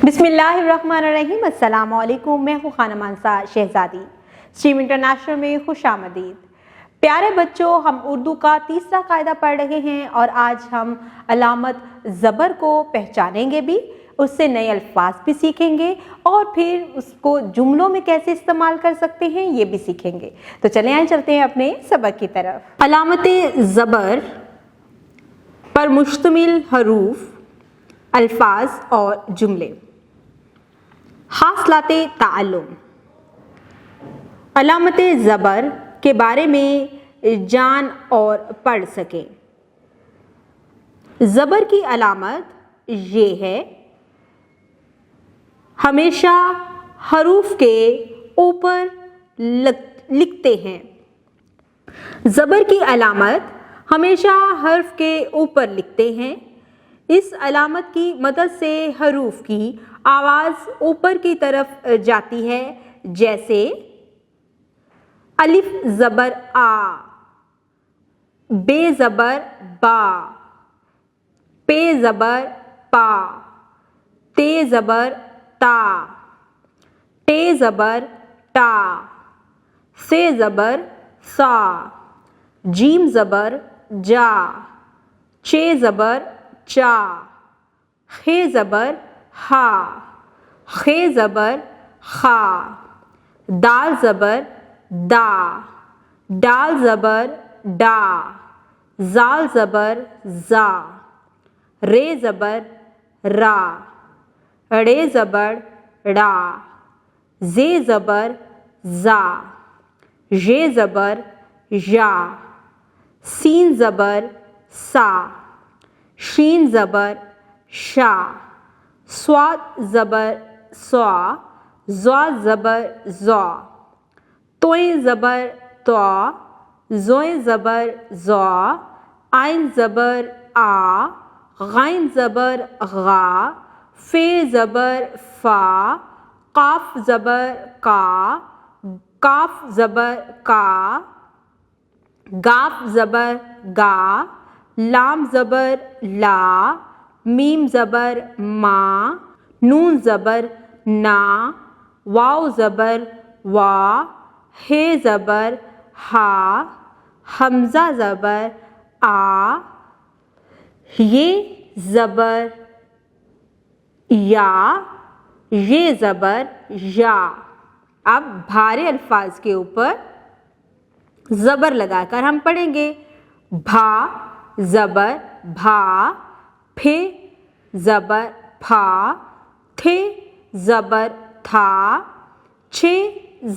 बिस्मिल्लाहिर्रहमानिर्रहीम। अस्सलाम वालेकुम। मैं हूँ खाना मानसा शहजादी। स्ट्रीम इंटरनेशनल में खुश आमदीद। प्यारे बच्चों, हम उर्दू का तीसरा कायदा पढ़ रहे हैं और आज हम अलामत ज़बर को पहचानेंगे भी, उससे नए अल्फाज भी सीखेंगे और फिर उसको जुमलों में कैसे इस्तेमाल कर सकते हैं ये भी सीखेंगे। तो चले आए चलते हैं अपने सबक की तरफ। अलामत ज़बर पर मुश्तमिल हरूफ, अल्फाज और जुमले। हासलाते ताल्लुम। अलामत ज़बर के बारे में जान और पढ़ सकें। ज़बर की अलामत ये है, हमेशा हरूफ के ऊपर लिखते हैं। ज़बर की अलामत हमेशा हर्फ के ऊपर लिखते हैं। इस अलामत की मदद से हरूफ की आवाज़ ऊपर की तरफ जाती है, जैसे अलिफ ज़बर आ, बे ज़बर बा, पे ज़बर पा, ते ज़बर ता, टे ज़बर टा, से ज़बर सा, जीम ज़बर जा, चे ज़बर चा, खे ज़बर हा, खे ज़बर खा, दाल ज़बर दा, डाल ज़बर डा, जाल ज़बर जा, रे ज़बर रा, रे ज़बर ड़ा, जे ज़बर जा, ये ज़बर या, सीन ज़बर सा, शीन ज़बर शा, स्वाद ज़बर स्वा, ज़्वा ज़बर ज़्वा, तोए ज़बर त्वा, ज़ोए ज़बर ज़्वा, आइन ज़बर आ, गाइन ज़बर गा, फे ज़बर फा, काफ ज़बर का, काफ ज़बर का, गाफ ज़बर गा, लाम ज़बर ला, मीम ज़बर मा, नून ज़बर ना, वाव ज़बर वा, हे ज़बर हा, हमज़ा ज़बर आ, ये ज़बर या, ये ज़बर या। अब भारे अल्फाज के ऊपर ज़बर लगाकर हम पढ़ेंगे। भा ज़बर भा, फे ज़बर फा, थे ज़बर था, छे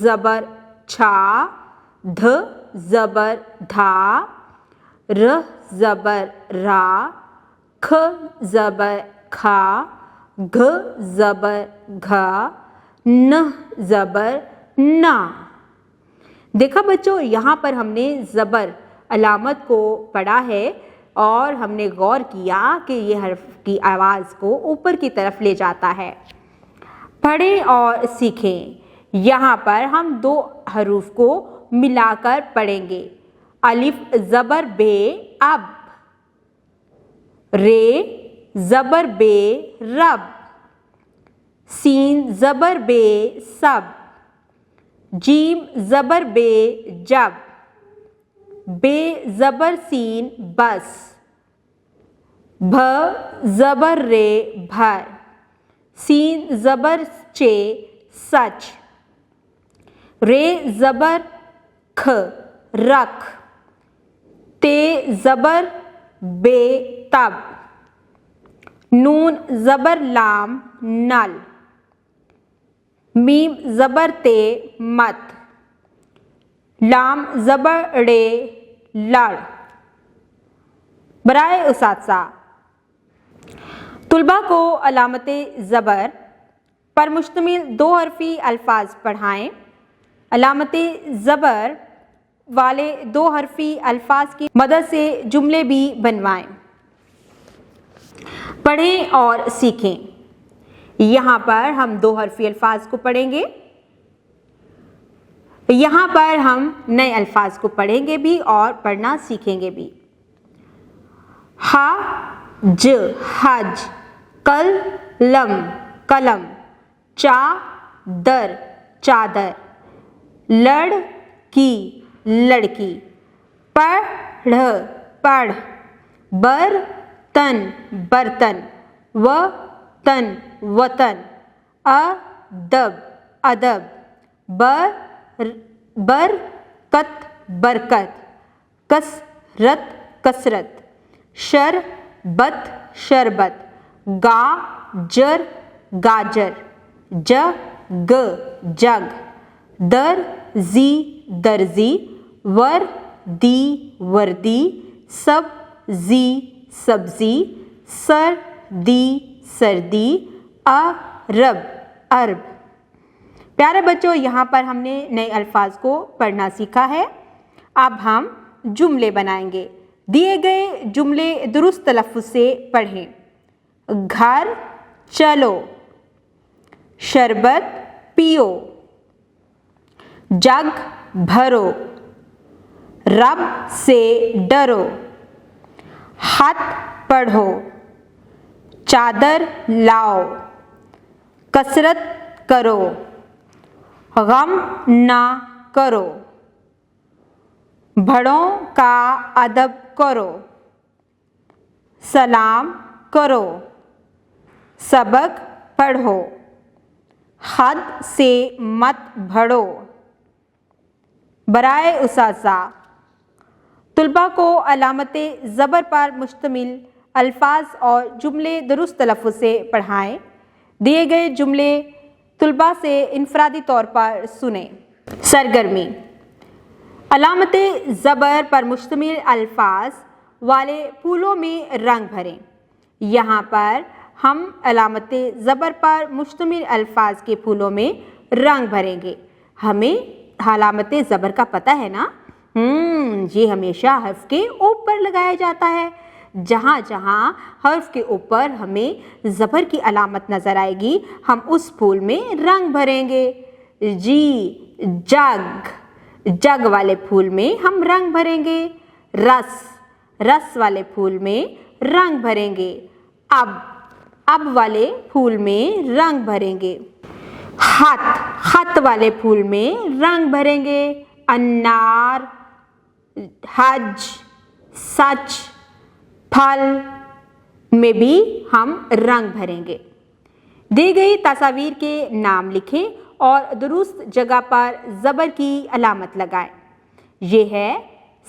ज़बर छा, ध ज़बर धा, र ज़बर रा, ख ज़बर खा, घ ज़बर घा, न ज़बर ना। देखा बच्चों, यहाँ पर हमने ज़बर अलामत को पढ़ा है और हमने गौर किया कि ये हर्फ की आवाज़ को ऊपर की तरफ ले जाता है। पढ़ें और सीखें। यहाँ पर हम दो हरूफ को मिलाकर पढ़ेंगे। अलिफ ज़बर बे अब, रे ज़बर बे रब, सीन ज़बर बे सब, जीम ज़बर बे जब, बे ज़बर सीन बस, भ ज़बर रे भर, सीन ज़बर चे सच, रे ज़बर ख रख, ते ज़बर बे तब, नून ज़बर लाम नल, मीम ज़बर ते मत, लाम ज़बर ड़े लड़। बराए उसात्सा, तुलबा को अलामत ज़बर पर मुश्तमिल दो हरफी अल्फाज पढ़ाएं। अलामत ज़बर वाले दो हरफी अल्फाज की मदद से जुमले भी बनवाएं। पढ़ें और सीखें। यहाँ पर हम दो हरफी अल्फाज को पढ़ेंगे। यहाँ पर हम नए अल्फाज को पढ़ेंगे भी और पढ़ना सीखेंगे भी। हा ज हज, कल लम कलम, चादर चादर, लड़की लड़की, पढ़ पढ़, बर्तन बर्तन, वतन वतन, अदब अदब, बरकत बरकत, कसरत कसरत, शरबत शरबत, गाजर गाजर, जग जग, दर्जी दर्जी, वर्दी वर्दी, सब्जी सब्जी, सर्दी सर्दी, अरब अरब। प्यारे बच्चों, यहाँ पर हमने नए अल्फाज को पढ़ना सीखा है। अब हम जुमले बनाएंगे। दिए गए जुमले दुरुस्त तलफ़्फ़ुज़ से पढ़ें। घर चलो, शरबत पियो, जग भरो, रब से डरो, खत पढ़ो, चादर लाओ, कसरत करो, गम ना करो, बड़ों का अदब करो, सलाम करो, सबक पढ़ो, हद से मत बढ़ो। बराए उसासा, तुलबा को अलामते ज़बर पर मुश्तमिल अल्फाज और जुमले दुरुस्त तलफ़्फ़ुज़ से पढ़ाएं। दिए गए जुमले तुलबा से इनफरादी तौर पर सुने। सरगर्मी, अलामते ज़बर पर मुश्तमिल अल्फाज वाले फूलों में रंग भरें। यहाँ पर हम अलामते ज़बर पर मुश्तमिल अल्फाज के फूलों में रंग भरेंगे। हमें अलामते ज़बर का पता है ना? ये हमेशा हर्फ के ऊपर लगाया जाता है। जहाँ जहाँ हर्फ के ऊपर हमें ज़बर की अलामत नज़र आएगी, हम उस फूल में रंग भरेंगे। जी, जग, जग वाले फूल में हम रंग भरेंगे। रस, रस वाले फूल में रंग भरेंगे। अब वाले फूल में रंग भरेंगे। खत, खत वाले फूल में रंग भरेंगे। अनार, हज, सच, फल में भी हम रंग भरेंगे। दी गई तस्वीर के नाम लिखें और दुरुस्त जगह पर ज़बर की अलामत लगाएं। ये है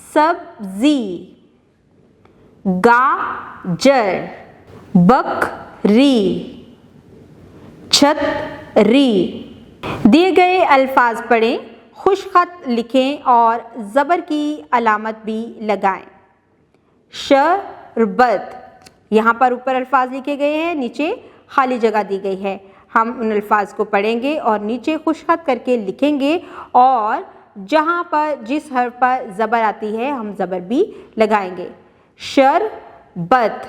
सब्जी, गाजर, बकरी, छतरी। दिए गए अल्फाज पढ़ें, खुशखत लिखें और ज़बर की अलामत भी लगाएं। शरबत, यहाँ पर ऊपर अल्फाज लिखे गए हैं, नीचे खाली जगह दी गई है। हम उन अल्फाज को पढ़ेंगे और नीचे खुशखत करके लिखेंगे और जहाँ पर जिस हर्फ पर ज़बर आती है हम ज़बर भी लगाएंगे। शरबत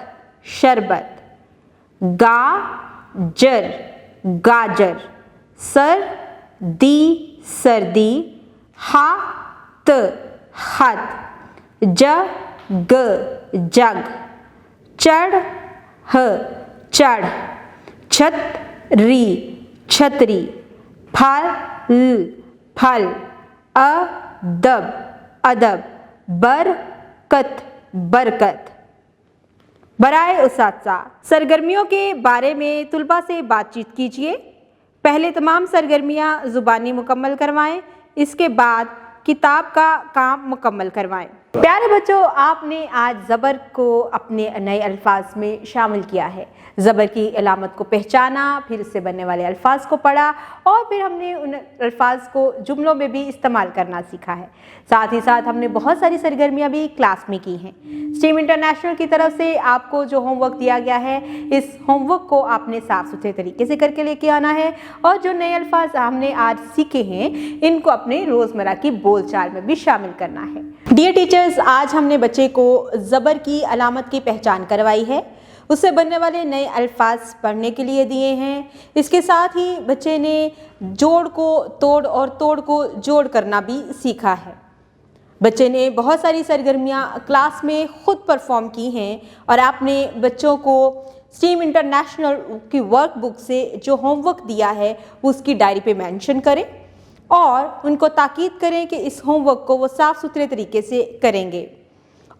शरबत, गाजर गाजर, सर्दी सर्दी, खत खत, जग जग, चढ़ चढ़, छतरी छतरी, फल फल, अदब अदब, बरकत बरकत। बराए उसात्ज़ा, सरगर्मियों के बारे में तुलबा से बातचीत कीजिए। पहले तमाम सरगर्मियाँ ज़ुबानी मुकम्मल करवाएं, इसके बाद किताब का काम मुकम्मल करवाएं। प्यारे बच्चों, आपने आज ज़बर को अपने नए अल्फाज में शामिल किया है। ज़बर की अलामत को पहचाना, फिर उससे बनने वाले अल्फाज को पढ़ा और फिर हमने उन अल्फाज को जुमलों में भी इस्तेमाल करना सीखा है। साथ ही साथ हमने बहुत सारी सरगर्मियाँ भी क्लास में की हैं। स्ट्रीम इंटरनेशनल की तरफ से आपको जो होमवर्क दिया गया है, इस होमवर्क को आपने साफ़ सुथरे तरीके से करके लेके आना है और जो नए अल्फाज हमने आज सीखे हैं इनको अपने रोज़मर्रा की बोलचाल में भी शामिल करना है। डियर टीचर्स, आज हमने बच्चे को ज़बर की अलामत की पहचान करवाई है, उससे बनने वाले नए अल्फाज पढ़ने के लिए दिए हैं। इसके साथ ही बच्चे ने जोड़ को तोड़ और तोड़ को जोड़ करना भी सीखा है। बच्चे ने बहुत सारी सरगर्मियाँ क्लास में ख़ुद परफॉर्म की हैं और आपने बच्चों को स्ट्रीम इंटरनेशनल की वर्कबुक से जो होमवर्क दिया है वो उसकी डायरी पे मेंशन करें और उनको ताकीद करें कि इस होमवर्क को वो साफ़ सुथरे तरीके से करेंगे।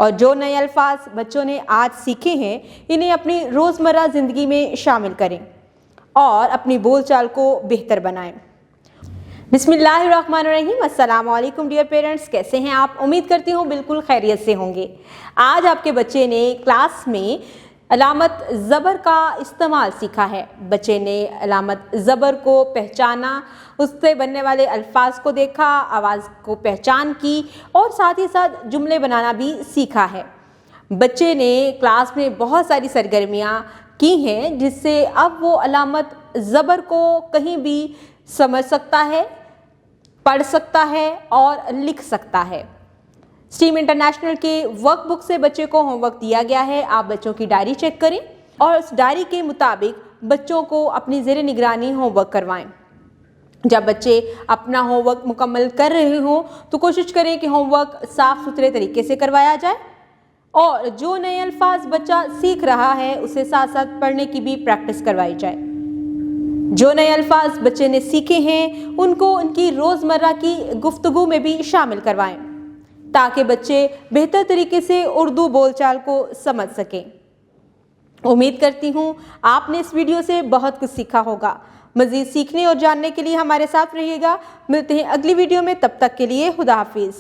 और जो नए अल्फाज बच्चों ने आज सीखे हैं इन्हें अपनी रोज़मर्रा ज़िंदगी में शामिल करें और अपनी बोलचाल को बेहतर बनाएं। बिस्मिल्लाहिर्रहमानिर्रहीम। अस्सलाम वालेकुम डियर पेरेंट्स, कैसे हैं आप? उम्मीद करती हूँ बिल्कुल खैरियत से होंगे। आज आपके बच्चे ने क्लास में अलामत ज़बर का इस्तेमाल सीखा है। बच्चे ने अलामत ज़बर को पहचाना, उससे बनने वाले अल्फाज को देखा, आवाज़ को पहचान की और साथ ही साथ जुमले बनाना भी सीखा है। बच्चे ने क्लास में बहुत सारी सरगर्मियाँ की हैं जिससे अब वो अलामत ज़बर को कहीं भी समझ सकता है, पढ़ सकता है और लिख सकता है। स्ट्रीम इंटरनेशनल के वर्कबुक से बच्चे को होमवर्क दिया गया है। आप बच्चों की डायरी चेक करें और उस डायरी के मुताबिक बच्चों को अपनी ज़ेर निगरानी होमवर्क करवाएं। जब बच्चे अपना होमवर्क मुकम्मल कर रहे हों तो कोशिश करें कि होमवर्क साफ़ सुथरे तरीके से करवाया जाए और जो नए अल्फाज बच्चा सीख रहा है उसे साथ साथ पढ़ने की भी प्रैक्टिस करवाई जाए। जो नए अल्फाज बच्चे ने सीखे हैं उनको उनकी रोज़मर्रा की गुफ्तगू में भी शामिल करवाएं ताकि बच्चे बेहतर तरीके से उर्दू बोलचाल को समझ सकें। उम्मीद करती हूँ आपने इस वीडियो से बहुत कुछ सीखा होगा। मज़ीद सीखने और जानने के लिए हमारे साथ रहिएगा। मिलते हैं अगली वीडियो में, तब तक के लिए खुदा हाफिज़।